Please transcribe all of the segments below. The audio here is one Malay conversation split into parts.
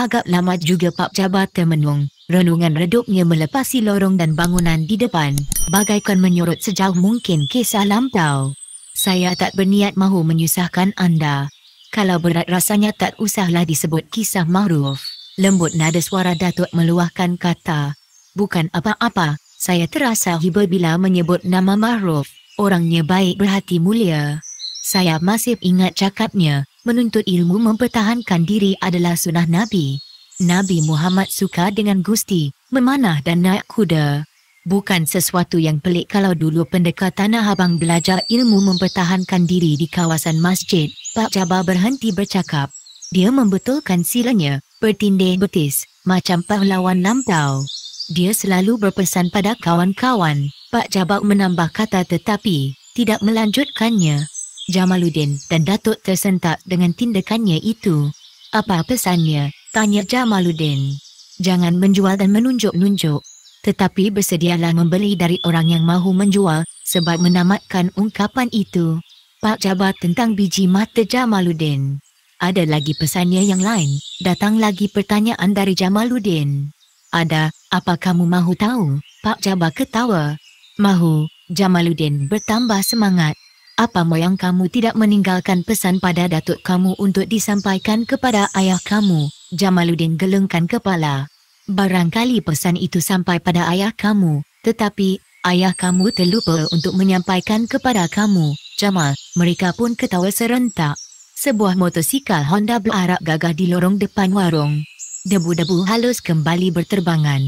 Agak lama juga Pak Jabar termenung. Renungan redupnya melepasi lorong dan bangunan di depan, bagaikan menyorot sejauh mungkin kisah lampau. Saya tak berniat mahu menyusahkan anda. Kalau berat rasanya tak usahlah disebut kisah Mahruf. Lembut nada suara Datuk meluahkan kata. Bukan apa-apa, saya terasa hibur bila menyebut nama Mahruf. Orangnya baik berhati mulia. Saya masih ingat cakapnya, menuntut ilmu mempertahankan diri adalah sunnah Nabi. Nabi Muhammad suka dengan gusti, memanah dan naik kuda. Bukan sesuatu yang pelik kalau dulu pendekar Tanah Abang belajar ilmu mempertahankan diri di kawasan masjid. Pak Jabar berhenti bercakap. Dia membetulkan silanya, bertindih betis, macam pahlawan lampau. Dia selalu berpesan pada kawan-kawan. Pak Jabar menambah kata tetapi tidak melanjutkannya. Jamaluddin dan Datuk tersentak dengan tindakannya itu. Apa pesannya? Tanya Jamaluddin. Jangan menjual dan menunjuk-nunjuk. Tetapi bersedialah membeli dari orang yang mahu menjual, sebab menamatkan ungkapan itu. Pak Jabar tentang biji mata Jamaluddin. Ada lagi pesannya yang lain. Datang lagi pertanyaan dari Jamaluddin. Ada, apa kamu mahu tahu? Pak Jabar ketawa. Mahu. Jamaluddin bertambah semangat. Apa moyang kamu tidak meninggalkan pesan pada datuk kamu untuk disampaikan kepada ayah kamu? Jamaluddin gelengkan kepala. Barangkali pesan itu sampai pada ayah kamu, tetapi ayah kamu terlupa untuk menyampaikan kepada kamu. Jamal, mereka pun ketawa serentak. Sebuah motosikal Honda berarak gagah di lorong depan warung. Debu-debu halus kembali berterbangan.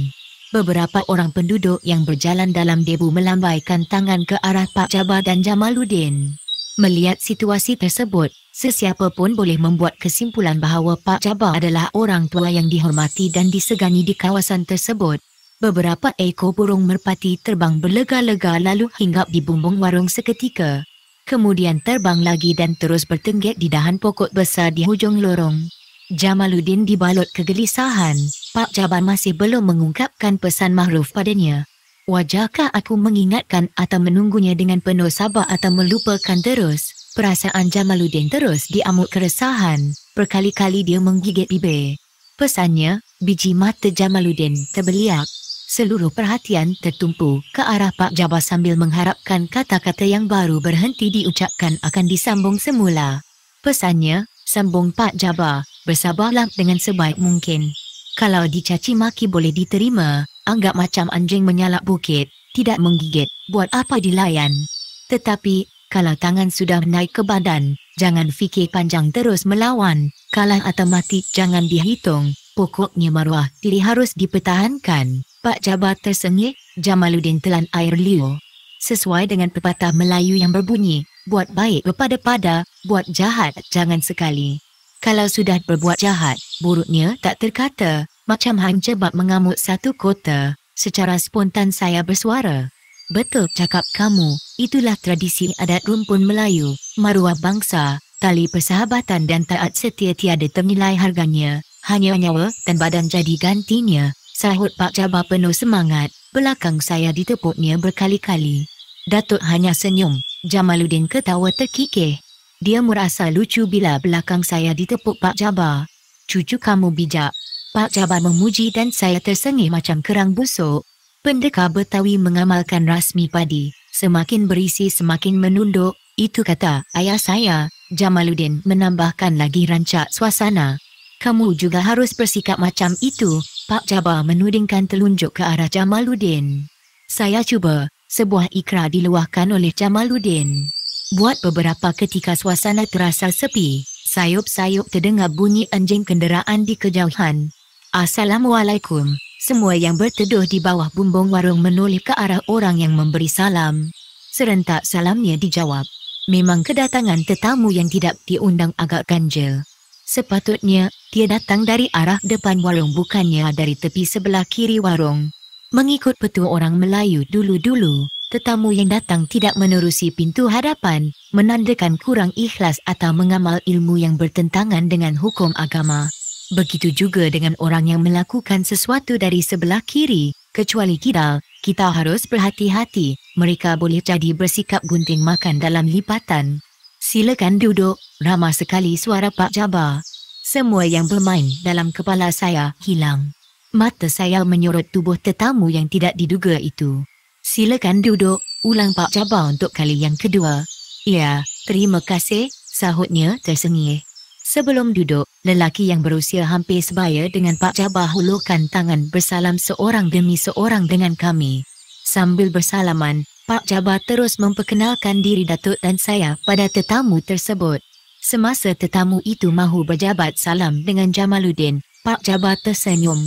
Beberapa orang penduduk yang berjalan dalam debu melambaikan tangan ke arah Pak Jabar dan Jamaluddin. Melihat situasi tersebut, sesiapa pun boleh membuat kesimpulan bahawa Pak Jabar adalah orang tua yang dihormati dan disegani di kawasan tersebut. Beberapa ekor burung merpati terbang berlega-lega lalu hinggap di bumbung warung seketika. Kemudian terbang lagi dan terus bertenggek di dahan pokok besar di hujung lorong. Jamaluddin dibalut kegelisahan. Pak Jabar masih belum mengungkapkan pesan Mahruf padanya. Wajarkah aku mengingatkan atau menunggunya dengan penuh sabar atau melupakan terus? Perasaan Jamaluddin terus diamuk keresahan. Berkali-kali dia menggigit bibir. Pesannya, biji mata Jamaluddin terbeliak. Seluruh perhatian tertumpu ke arah Pak Jabar sambil mengharapkan kata-kata yang baru berhenti diucapkan akan disambung semula. Pesannya, sambung Pak Jabar, bersabarlah dengan sebaik mungkin. Kalau dicaci maki boleh diterima, anggap macam anjing menyalak bukit, tidak menggigit, buat apa dilayan. Tetapi, kalau tangan sudah naik ke badan, jangan fikir panjang terus melawan, kalah atau mati jangan dihitung, pokoknya maruah diri harus dipertahankan. Pak Jabar tersengih, Jamaluddin telan air liur. Sesuai dengan pepatah Melayu yang berbunyi, buat baik berpada-pada, buat jahat jangan sekali. Kalau sudah berbuat jahat, buruknya tak terkata, macam hang jebak mengamuk satu kota. Secara spontan saya bersuara. Betul cakap kamu, itulah tradisi adat rumpun Melayu, maruah bangsa, tali persahabatan dan taat setia tiada ternilai harganya, hanya nyawa dan badan jadi gantinya, sahut Pak Jabar penuh semangat, belakang saya ditepuknya berkali-kali. Datuk hanya senyum, Jamaluddin ketawa terkikih. Dia merasa lucu bila belakang saya ditepuk Pak Jabar. Cucu kamu bijak. Pak Jabar memuji dan saya tersengih macam kerang busuk. Pendekar Betawi mengamalkan rasmi padi. Semakin berisi semakin menunduk. Itu kata ayah saya. Jamaluddin menambahkan lagi rancak suasana. Kamu juga harus bersikap macam itu. Pak Jabar menudingkan telunjuk ke arah Jamaluddin. Saya cuba. Sebuah ikrar diluahkan oleh Jamaluddin. Buat beberapa ketika suasana terasa sepi, sayup-sayup terdengar bunyi anjing kenderaan di kejauhan. Assalamualaikum. Semua yang berteduh di bawah bumbung warung menoleh ke arah orang yang memberi salam. Serentak salamnya dijawab. Memang kedatangan tetamu yang tidak diundang agak ganjil. Sepatutnya, dia datang dari arah depan warung bukannya dari tepi sebelah kiri warung. Mengikut petua orang Melayu dulu-dulu, tetamu yang datang tidak menerusi pintu hadapan, menandakan kurang ikhlas atau mengamal ilmu yang bertentangan dengan hukum agama. Begitu juga dengan orang yang melakukan sesuatu dari sebelah kiri, kecuali kidal, kita harus berhati-hati, mereka boleh jadi bersikap gunting makan dalam lipatan. Silakan duduk, ramah sekali suara Pak Jabar. Semua yang bermain dalam kepala saya hilang. Mata saya menyorot tubuh tetamu yang tidak diduga itu. Silakan duduk, ulang Pak Jabar untuk kali yang kedua. Ya, terima kasih, sahutnya tersengih. Sebelum duduk, lelaki yang berusia hampir sebaya dengan Pak Jabar hulurkan tangan bersalam seorang demi seorang dengan kami. Sambil bersalaman, Pak Jabar terus memperkenalkan diri Datuk dan saya pada tetamu tersebut. Semasa tetamu itu mahu berjabat salam dengan Jamaluddin, Pak Jabar tersenyum.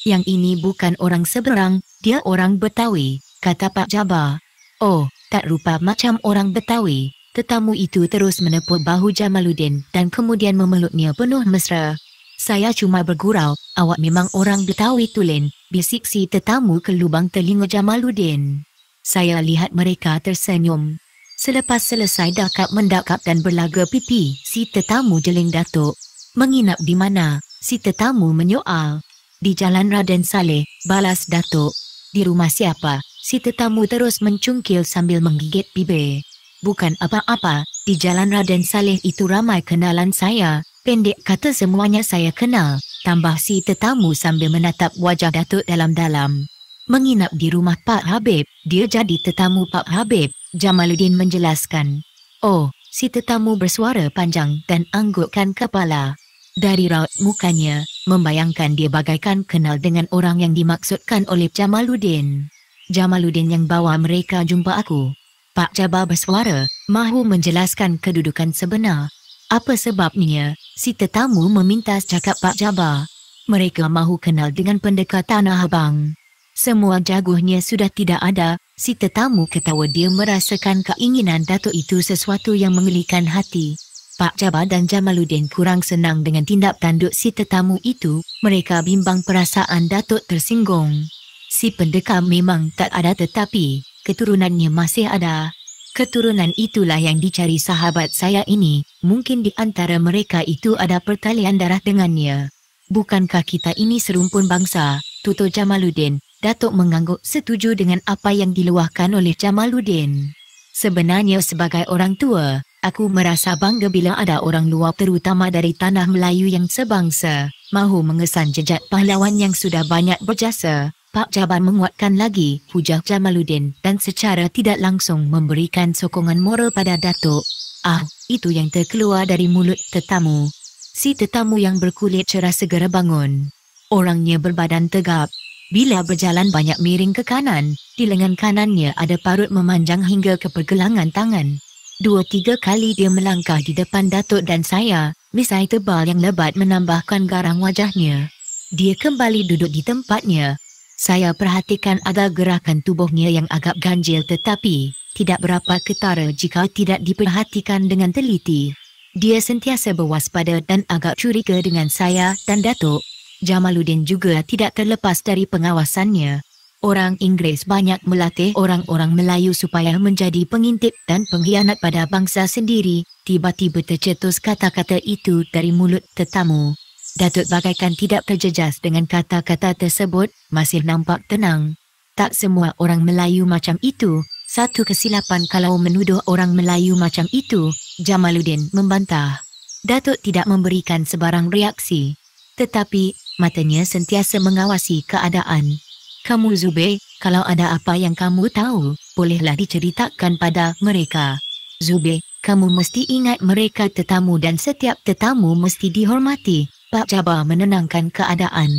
Yang ini bukan orang seberang, dia orang Betawi, kata Pak Jabar. Oh, tak rupa macam orang Betawi. Tetamu itu terus menepuk bahu Jamaluddin dan kemudian memeluknya penuh mesra. Saya cuma bergurau, awak memang orang Betawi tulen, bisik si tetamu ke lubang telinga Jamaluddin. Saya lihat mereka tersenyum. Selepas selesai dakap-mendakap dan berlaga pipi, si tetamu jeling Datuk. Menginap di mana? Si tetamu menyoal. Di Jalan Raden Saleh, balas Datuk. Di rumah siapa? Si tetamu terus mencungkil sambil menggigit bibir. Bukan apa-apa, di Jalan Raden Saleh itu ramai kenalan saya. Pendek kata semuanya saya kenal, tambah si tetamu sambil menatap wajah Datuk dalam-dalam. Menginap di rumah Pak Habib, dia jadi tetamu Pak Habib, Jamaluddin menjelaskan. Oh, si tetamu bersuara panjang dan anggukkan kepala. Dari raut mukanya, membayangkan dia bagaikan kenal dengan orang yang dimaksudkan oleh Jamaluddin. Jamaluddin yang bawa mereka jumpa aku. Pak Jabar bersuara, mahu menjelaskan kedudukan sebenar. Apa sebabnya? Si tetamu meminta cakap Pak Jabar. Mereka mahu kenal dengan pendekar Tanah Abang. Semua jaguhnya sudah tidak ada. Si tetamu ketawa, dia merasakan keinginan Datuk itu sesuatu yang menggelikan hati. Pak Jabar dan Jamaluddin kurang senang dengan tindak tanduk si tetamu itu. Mereka bimbang perasaan Datuk tersinggung. Si pendekar memang tak ada tetapi keturunannya masih ada. Keturunan itulah yang dicari sahabat saya ini. Mungkin di antara mereka itu ada pertalian darah dengannya. Bukankah kita ini serumpun bangsa? Tutur Jamaluddin. Datuk mengangguk setuju dengan apa yang diluahkan oleh Jamaluddin. Sebenarnya sebagai orang tua, aku merasa bangga bila ada orang luar terutama dari tanah Melayu yang sebangsa, mahu mengesan jejak pahlawan yang sudah banyak berjasa. Pak Jabar menguatkan lagi hujah Jamaluddin dan secara tidak langsung memberikan sokongan moral pada Datuk. Ah, itu yang terkeluar dari mulut tetamu. Si tetamu yang berkulit cerah segera bangun. Orangnya berbadan tegap. Bila berjalan banyak miring ke kanan, di lengan kanannya ada parut memanjang hingga ke pergelangan tangan. 2-3 kali dia melangkah di depan Datuk dan saya, misai tebal yang lebat menambahkan garang wajahnya. Dia kembali duduk di tempatnya. Saya perhatikan ada gerakan tubuhnya yang agak ganjil tetapi tidak berapa ketara jika tidak diperhatikan dengan teliti. Dia sentiasa berwaspada dan agak curiga dengan saya dan Datuk. Jamaluddin juga tidak terlepas dari pengawasannya. Orang Inggeris banyak melatih orang-orang Melayu supaya menjadi pengintip dan pengkhianat pada bangsa sendiri. Tiba-tiba tercetus kata-kata itu dari mulut tetamu. Datuk bagaikan tidak terjejas dengan kata-kata tersebut, masih nampak tenang. Tak semua orang Melayu macam itu. Satu kesilapan kalau menuduh orang Melayu macam itu, Jamaluddin membantah. Datuk tidak memberikan sebarang reaksi. Tetapi, matanya sentiasa mengawasi keadaan. Kamu Zubir, kalau ada apa yang kamu tahu, bolehlah diceritakan pada mereka. Zubir, kamu mesti ingat mereka tetamu dan setiap tetamu mesti dihormati. Pak Jabar menenangkan keadaan.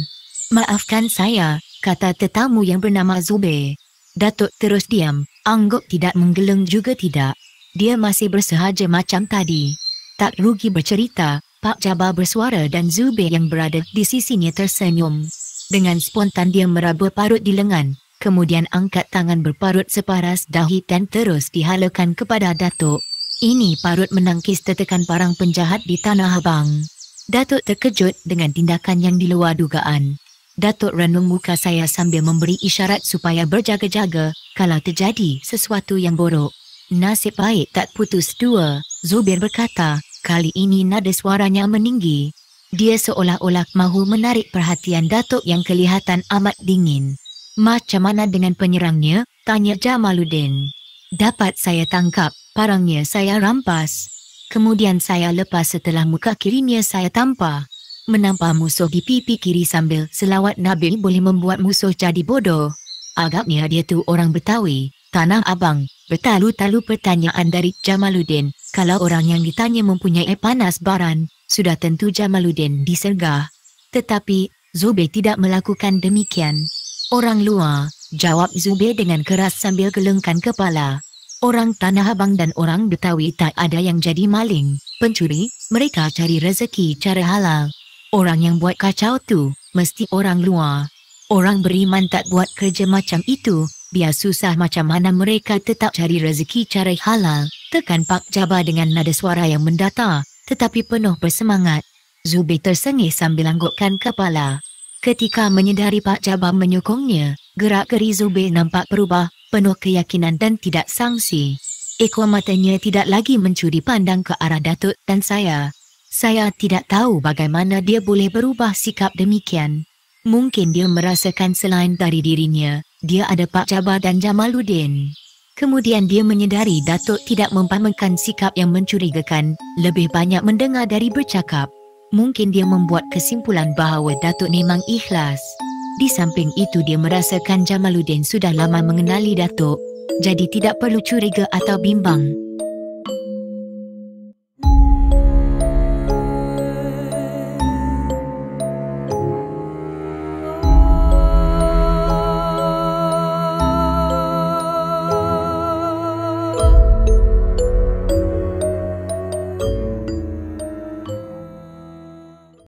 Maafkan saya, kata tetamu yang bernama Zubir. Datuk terus diam, angguk tidak menggeleng juga tidak. Dia masih bersahaja macam tadi. Tak rugi bercerita, Pak Jabar bersuara dan Zubir yang berada di sisinya tersenyum. Dengan spontan dia meraba parut di lengan, kemudian angkat tangan berparut separas dahi dan terus dihalakan kepada Datuk. Ini parut menangkis tetekan parang penjahat di Tanah Abang. Datuk terkejut dengan tindakan yang di luar dugaan. Datuk renung muka saya sambil memberi isyarat supaya berjaga-jaga kalau terjadi sesuatu yang buruk. Nasib baik tak putus dua, Zubir berkata. Kali ini nada suaranya meninggi. Dia seolah-olah mahu menarik perhatian Datuk yang kelihatan amat dingin. Macam mana dengan penyerangnya? Tanya Jamaluddin. Dapat saya tangkap, parangnya saya rampas. Kemudian saya lepas setelah muka kirinya saya tampar. Menampar musuh di pipi kiri sambil selawat Nabil boleh membuat musuh jadi bodoh. Agaknya dia tu orang Betawi, Tanah Abang. Bertalu-talu pertanyaan dari Jamaluddin. Kalau orang yang ditanya mempunyai panas baran, sudah tentu Jamaluddin disergah. Tetapi Zubair tidak melakukan demikian. Orang luar, jawab Zubair dengan keras sambil gelengkan kepala. Orang Tanah Abang dan orang Betawi tak ada yang jadi maling, pencuri, mereka cari rezeki cara halal. Orang yang buat kacau tu, mesti orang luar. Orang beriman tak buat kerja macam itu, biar susah macam mana mereka tetap cari rezeki cara halal. Tekan Pak Jabar dengan nada suara yang mendatar, tetapi penuh bersemangat. Zubair tersengih sambil anggukkan kepala. Ketika menyedari Pak Jabar menyokongnya, gerak-geri Zubair nampak berubah, penuh keyakinan dan tidak sangsi. Ekor matanya tidak lagi mencuri pandang ke arah Datuk dan saya. Saya tidak tahu bagaimana dia boleh berubah sikap demikian. Mungkin dia merasakan selain dari dirinya, dia ada Pak Jabar dan Jamaluddin. Kemudian dia menyedari Datuk tidak mempamerkan sikap yang mencurigakan, lebih banyak mendengar dari bercakap. Mungkin dia membuat kesimpulan bahawa Datuk memang ikhlas. Di samping itu dia merasakan Jamaluddin sudah lama mengenali Datuk, jadi tidak perlu curiga atau bimbang.